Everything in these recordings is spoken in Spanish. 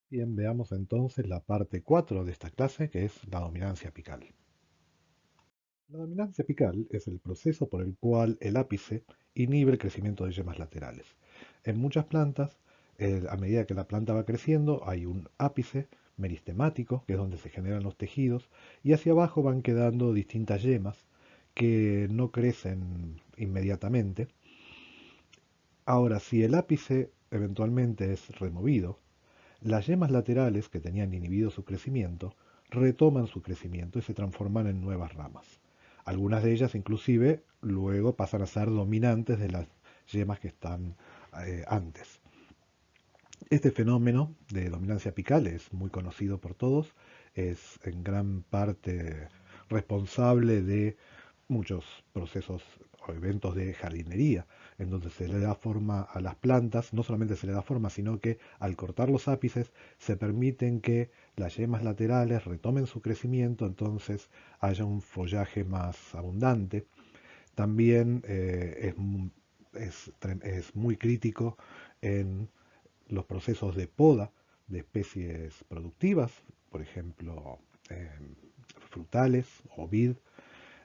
Bien, veamos entonces la parte 4 de esta clase, que es la dominancia apical. La dominancia apical es el proceso por el cual el ápice inhibe el crecimiento de yemas laterales. En muchas plantas, a medida que la planta va creciendo, hay un ápice meristemático, que es donde se generan los tejidos, y hacia abajo van quedando distintas yemas que no crecen inmediatamente. Ahora, si el ápice eventualmente es removido, las yemas laterales, que tenían inhibido su crecimiento, retoman su crecimiento y se transforman en nuevas ramas. Algunas de ellas inclusive luego pasan a ser dominantes de las yemas que están antes. Este fenómeno de dominancia apical es muy conocido por todos, es en gran parte responsable de muchos procesos o eventos de jardinería, en donde se le da forma a las plantas. No solamente se le da forma, sino que al cortar los ápices se permiten que las yemas laterales retomen su crecimiento, entonces haya un follaje más abundante. También es muy crítico en los procesos de poda de especies productivas, por ejemplo, frutales o vid,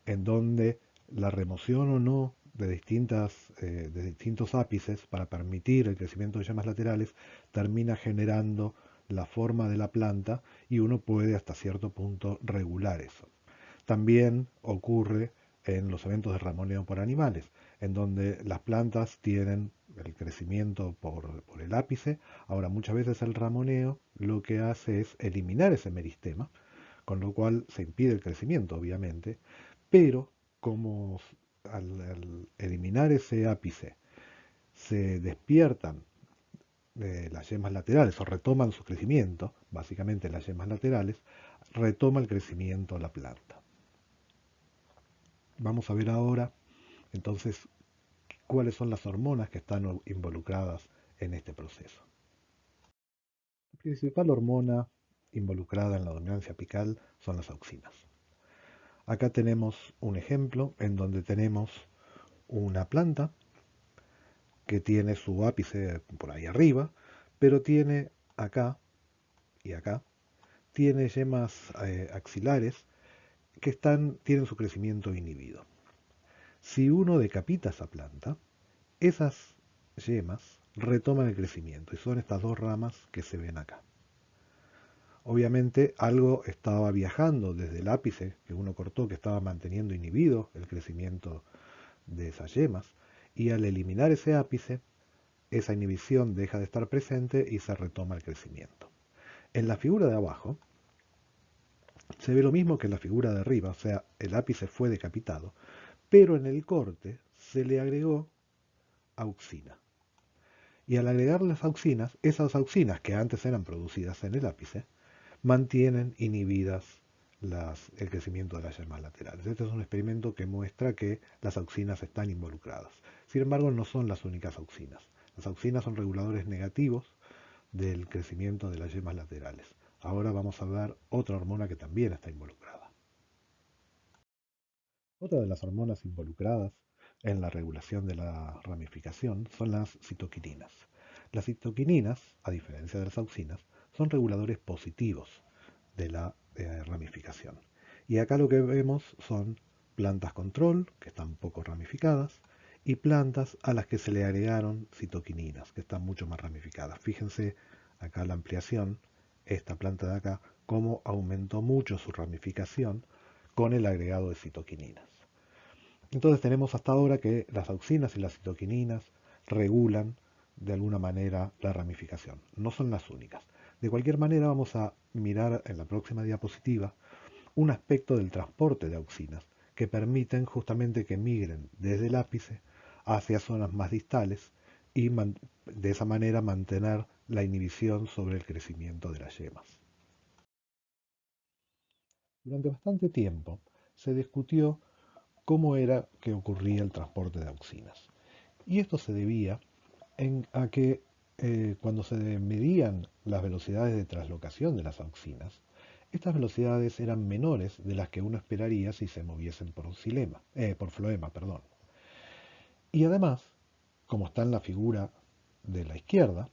en donde la remoción o no de distintos ápices para permitir el crecimiento de yemas laterales termina generando la forma de la planta y uno puede hasta cierto punto regular eso. También ocurre en los eventos de ramoneo por animales, en donde las plantas tienen el crecimiento por el ápice. Ahora, muchas veces el ramoneo lo que hace es eliminar ese meristema, con lo cual se impide el crecimiento, obviamente, pero como al eliminar ese ápice se despiertan las yemas laterales o retoman su crecimiento, básicamente las yemas laterales, retoma el crecimiento la planta. Vamos a ver ahora entonces cuáles son las hormonas que están involucradas en este proceso. La principal hormona involucrada en la dominancia apical son las auxinas. Acá tenemos un ejemplo en donde tenemos una planta que tiene su ápice por ahí arriba, pero tiene acá y acá, tiene yemas axilares que tienen su crecimiento inhibido. Si uno decapita esa planta, esas yemas retoman el crecimiento y son estas dos ramas que se ven acá. Obviamente algo estaba viajando desde el ápice que uno cortó, que estaba manteniendo inhibido el crecimiento de esas yemas, y al eliminar ese ápice, esa inhibición deja de estar presente y se retoma el crecimiento. En la figura de abajo se ve lo mismo que en la figura de arriba, o sea, el ápice fue decapitado, pero en el corte se le agregó auxina. Y al agregar las auxinas, esas auxinas que antes eran producidas en el ápice, mantienen inhibidas el crecimiento de las yemas laterales. Este es un experimento que muestra que las auxinas están involucradas. Sin embargo, no son las únicas auxinas. Las auxinas son reguladores negativos del crecimiento de las yemas laterales. Ahora vamos a ver otra hormona que también está involucrada. Otra de las hormonas involucradas en la regulación de la ramificación son las citoquininas. Las citoquininas, a diferencia de las auxinas, son reguladores positivos de la ramificación. Y acá lo que vemos son plantas control, que están poco ramificadas, y plantas a las que se le agregaron citoquininas, que están mucho más ramificadas. Fíjense acá la ampliación, esta planta de acá, cómo aumentó mucho su ramificación con el agregado de citoquininas. Entonces tenemos hasta ahora que las auxinas y las citoquininas regulan de alguna manera la ramificación. No son las únicas. De cualquier manera vamos a mirar en la próxima diapositiva un aspecto del transporte de auxinas que permiten justamente que migren desde el ápice hacia zonas más distales y de esa manera mantener la inhibición sobre el crecimiento de las yemas. Durante bastante tiempo se discutió cómo era que ocurría el transporte de auxinas. Y esto se debía a que cuando se medían las velocidades de traslocación de las auxinas, estas velocidades eran menores de las que uno esperaría si se moviesen por floema, perdón. Y además, como está en la figura de la izquierda,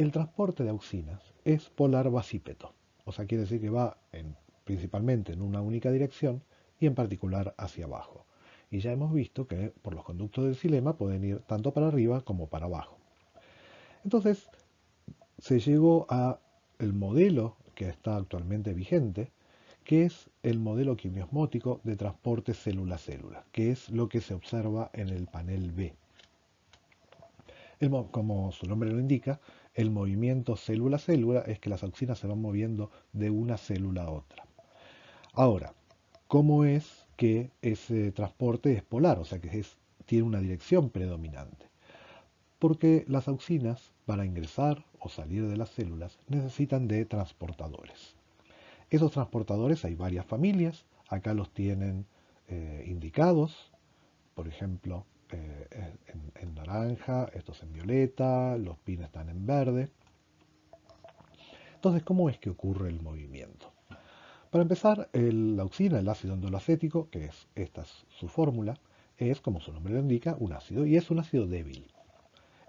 El transporte de auxinas es polar basípeto, o sea, quiere decir que va principalmente en una única dirección y en particular hacia abajo. Y ya hemos visto que por los conductos del xilema pueden ir tanto para arriba como para abajo. Entonces, se llegó a el modelo que está actualmente vigente, que es el modelo quimiosmótico de transporte célula-célula, que es lo que se observa en el panel B. Como su nombre lo indica, el movimiento célula-célula es que las auxinas se van moviendo de una célula a otra. Ahora, ¿cómo es que ese transporte es polar? O sea, que tiene una dirección predominante. Porque las auxinas, para ingresar o salir de las células, necesitan de transportadores. Esos transportadores hay varias familias, acá los tienen indicados, por ejemplo, en naranja, estos en violeta, los pines están en verde. Entonces, ¿cómo es que ocurre el movimiento? Para empezar, la auxina, el ácido endolacético, que esta es su fórmula, es, como su nombre lo indica, un ácido, y es un ácido débil.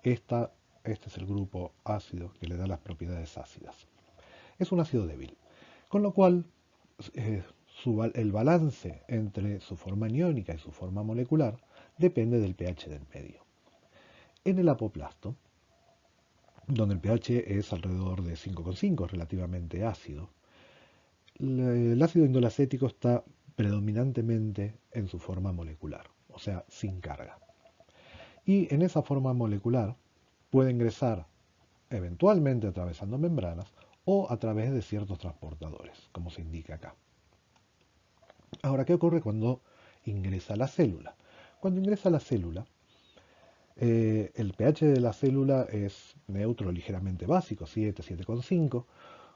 Este es el grupo ácido que le da las propiedades ácidas. Es un ácido débil, con lo cual eh, el balance entre su forma aniónica y su forma molecular depende del pH del medio. En el apoplasto, donde el pH es alrededor de 5,5, relativamente ácido, el ácido indolacético está predominantemente en su forma molecular, o sea, sin carga. Y en esa forma molecular puede ingresar eventualmente atravesando membranas o a través de ciertos transportadores, como se indica acá. Ahora, ¿qué ocurre cuando ingresa a la célula? Cuando ingresa a la célula, el pH de la célula es neutro ligeramente básico, 7, 7,5,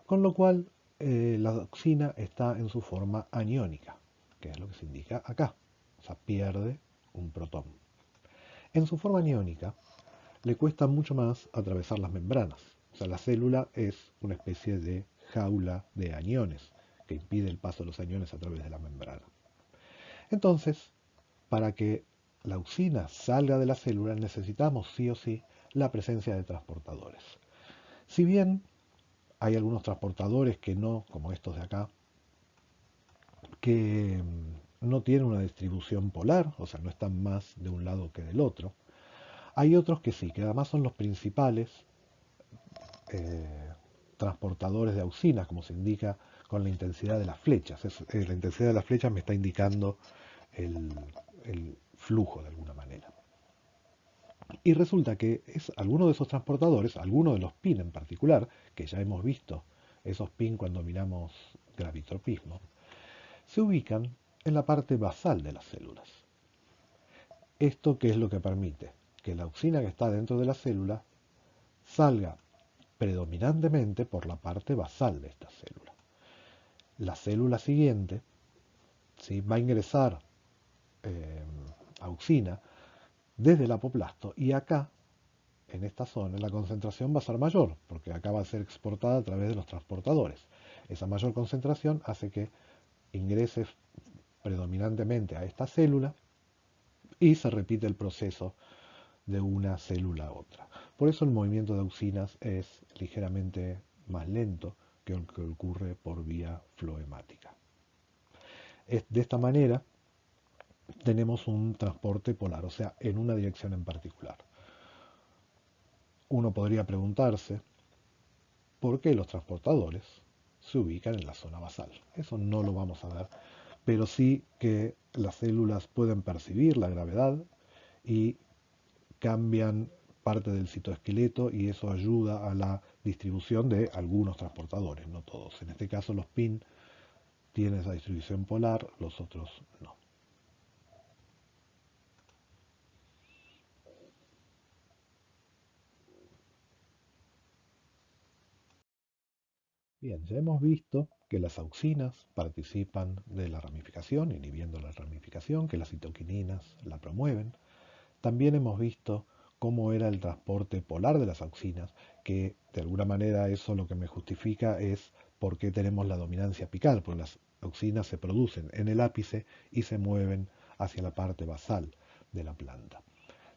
con lo cual la auxina está en su forma aniónica, que es lo que se indica acá. O sea, pierde un protón. En su forma aniónica, le cuesta mucho más atravesar las membranas. O sea, la célula es una especie de jaula de aniones que impide el paso de los aniones a través de la membrana. Entonces, para que la auxina salga de la célula necesitamos sí o sí la presencia de transportadores. Si bien hay algunos transportadores que no, como estos de acá, que no tienen una distribución polar, o sea, no están más de un lado que del otro, hay otros que sí, que además son los principales eh, transportadores de auxinas, como se indica con la intensidad de las flechas. La intensidad de las flechas me está indicando el, el flujo de alguna manera. Y resulta que alguno de esos transportadores, alguno de los PIN en particular, que ya hemos visto esos PIN cuando miramos gravitropismo, se ubican en la parte basal de las células. ¿Esto qué es lo que permite? Que la auxina que está dentro de la célula salga predominantemente por la parte basal de esta célula. La célula siguiente, ¿sí?, va a ingresar auxina desde el apoplasto y acá, en esta zona, la concentración va a ser mayor, porque acá va a ser exportada a través de los transportadores. Esa mayor concentración hace que ingrese predominantemente a esta célula y se repite el proceso de una célula a otra. Por eso el movimiento de auxinas es ligeramente más lento que el que ocurre por vía floemática. De esta manera tenemos un transporte polar, o sea, en una dirección en particular. Uno podría preguntarse por qué los transportadores se ubican en la zona basal. Eso no lo vamos a ver, pero sí que las células pueden percibir la gravedad y cambian parte del citoesqueleto y eso ayuda a la distribución de algunos transportadores, no todos. En este caso los PIN tienen esa distribución polar, los otros no. Bien, ya hemos visto que las auxinas participan de la ramificación, inhibiendo la ramificación, que las citoquininas la promueven. También hemos visto cómo era el transporte polar de las auxinas, que de alguna manera eso lo que me justifica es por qué tenemos la dominancia apical, porque las auxinas se producen en el ápice y se mueven hacia la parte basal de la planta.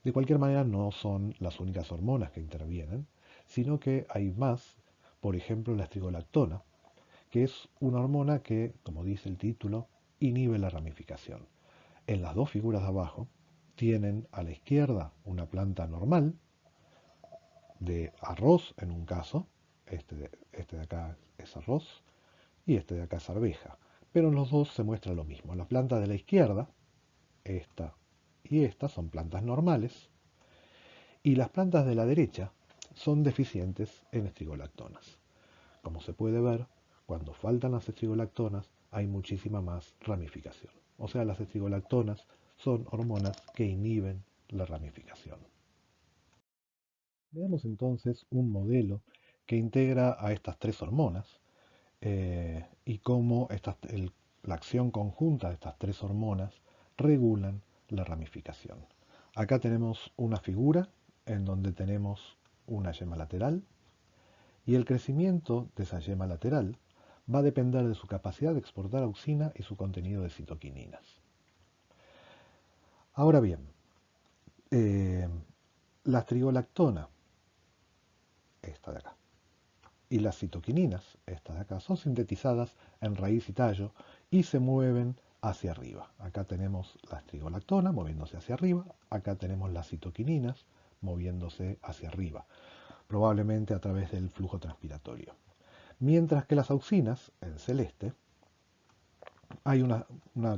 De cualquier manera no son las únicas hormonas que intervienen, sino que hay más, por ejemplo la estrigolactona, que es una hormona que, como dice el título, inhibe la ramificación. En las dos figuras de abajo tienen a la izquierda una planta normal, de arroz en un caso, este de acá es arroz y este de acá es arveja, pero en los dos se muestra lo mismo. La planta de la izquierda, esta y esta, son plantas normales, y las plantas de la derecha son deficientes en estrigolactonas. Como se puede ver, cuando faltan las estrigolactonas hay muchísima más ramificación. O sea, las estrigolactonas son hormonas que inhiben la ramificación. Veamos entonces un modelo que integra a estas tres hormonas y cómo la acción conjunta de estas tres hormonas regulan la ramificación. Acá tenemos una figura en donde tenemos una yema lateral y el crecimiento de esa yema lateral va a depender de su capacidad de exportar auxina y su contenido de citoquininas. Ahora bien, eh, la estrigolactona, esta de acá, y las citoquininas, estas de acá, son sintetizadas en raíz y tallo y se mueven hacia arriba. Acá tenemos la estrigolactona moviéndose hacia arriba, acá tenemos las citoquininas moviéndose hacia arriba, probablemente a través del flujo transpiratorio. Mientras que las auxinas, en celeste, hay una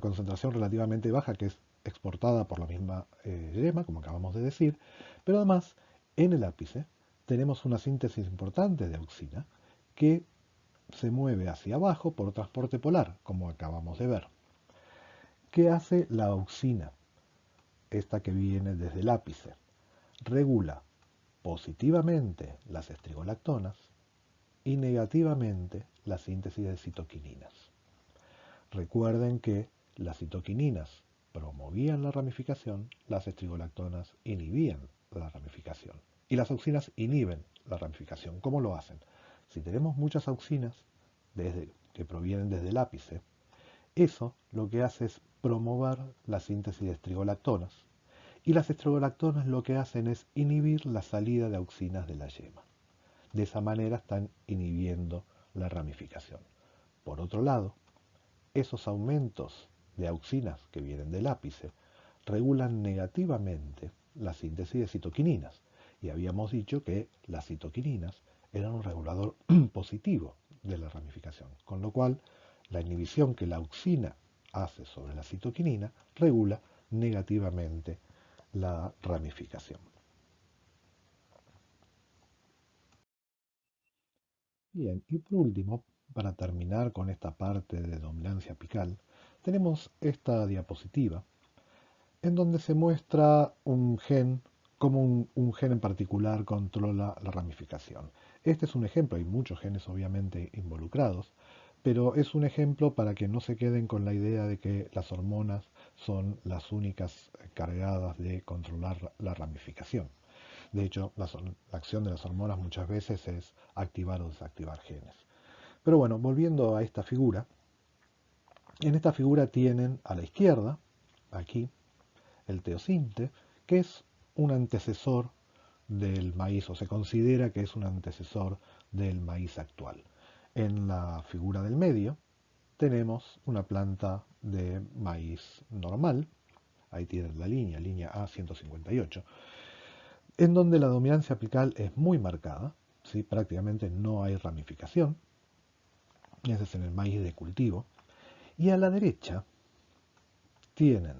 concentración relativamente baja que es exportada por la misma yema, como acabamos de decir, pero además en el ápice tenemos una síntesis importante de auxina que se mueve hacia abajo por transporte polar, como acabamos de ver. ¿Qué hace la auxina? Esta que viene desde el ápice. Regula positivamente las estrigolactonas y negativamente la síntesis de citoquininas. Recuerden que las citoquininas promovían la ramificación, las estrigolactonas inhibían la ramificación. Y las auxinas inhiben la ramificación. ¿Cómo lo hacen? Si tenemos muchas auxinas que provienen desde el ápice, eso lo que hace es promover la síntesis de estrigolactonas. Y las estrigolactonas lo que hacen es inhibir la salida de auxinas de la yema. De esa manera están inhibiendo la ramificación. Por otro lado, esos aumentos de auxinas que vienen del ápice regulan negativamente la síntesis de citoquininas. Y habíamos dicho que las citoquininas eran un regulador positivo de la ramificación, con lo cual la inhibición que la auxina hace sobre la citoquinina regula negativamente la ramificación. Bien, y por último, para terminar con esta parte de dominancia apical, tenemos esta diapositiva en donde se muestra un gen, como un gen en particular controla la ramificación. Este es un ejemplo, hay muchos genes obviamente involucrados, pero es un ejemplo para que no se queden con la idea de que las hormonas son las únicas cargadas de controlar la ramificación. De hecho, la acción de las hormonas muchas veces es activar o desactivar genes. Pero bueno, volviendo a esta figura, en esta figura tienen a la izquierda, aquí, el teosinte, que es un antecesor del maíz, o se considera que es un antecesor del maíz actual. En la figura del medio tenemos una planta de maíz normal, ahí tienen la línea A158, en donde la dominancia apical es muy marcada, ¿sí? Prácticamente no hay ramificación, ese es en el maíz de cultivo, y a la derecha tienen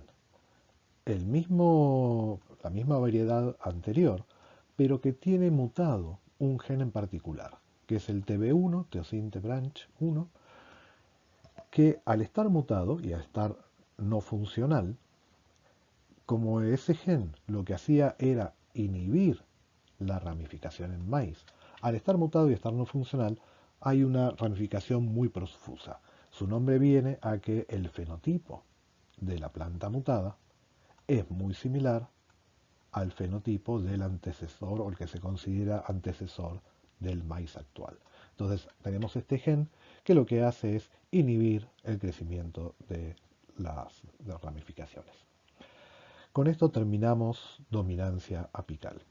la misma variedad anterior, pero que tiene mutado un gen en particular, que es el TB1, Teosinte Branch 1, que al estar mutado y al estar no funcional, como ese gen lo que hacía era inhibir la ramificación en maíz, al estar mutado y estar no funcional, hay una ramificación muy profusa. Su nombre viene a que el fenotipo de la planta mutada es muy similar al fenotipo del antecesor o el que se considera antecesor del maíz actual. Entonces tenemos este gen que lo que hace es inhibir el crecimiento de las ramificaciones. Con esto terminamos dominancia apical.